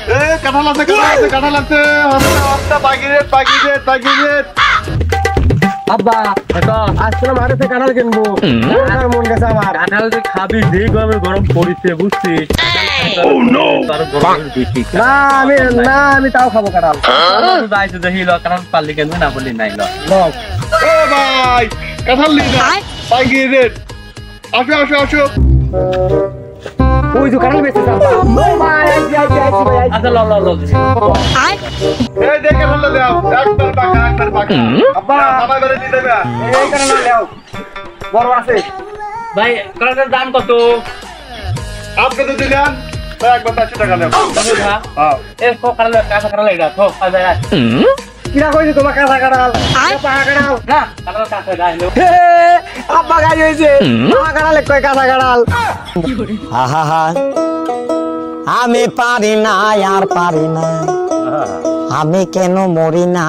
এ কাঁঠাল আছে কাঁঠাল আছে হস্তা বাগিরে আব্বা তো আজকে মাঠে থেকে কাঁঠাল কিনবো আর মন গেছে আমার কাঁঠাল যে খাবি যে গরম পড়িছে বুঝছিস না আমি তাও খাবো কাঁঠাল যাইছে দেখি কাঁঠাল পারলি কেন না বললি নাই ও ভাই কাঁঠাল নিয়ে যা বাগিরে আসো ওই যে কাঁঠাল বেঁচে যাবা ভাই আইছি ভাই আচ্ছা ল এই দেখে কাঁঠাল দাও একবার পাকা আব্বা বাবা করে দিয়ে দেবে এই কাঁঠাল নাও বড় আছে ভাই কাঁঠালের দাম কত আপনি তো দিলেন একবার 400 টাকা দাও হ্যাঁ এই কাঁঠাল কাঁচা কাঁঠাল এটা তো কিরা কইছি তোমার কাঁচা কাঁঠাল পাকা কাঁঠাল না কাঁঠাল কাঁচা গাইলো আব্বা গাই হইছে পাকা কাঁঠাল কই কাঁচা কাঁঠাল আহা আমি পারি না আর পারি না আমি কেন মরি না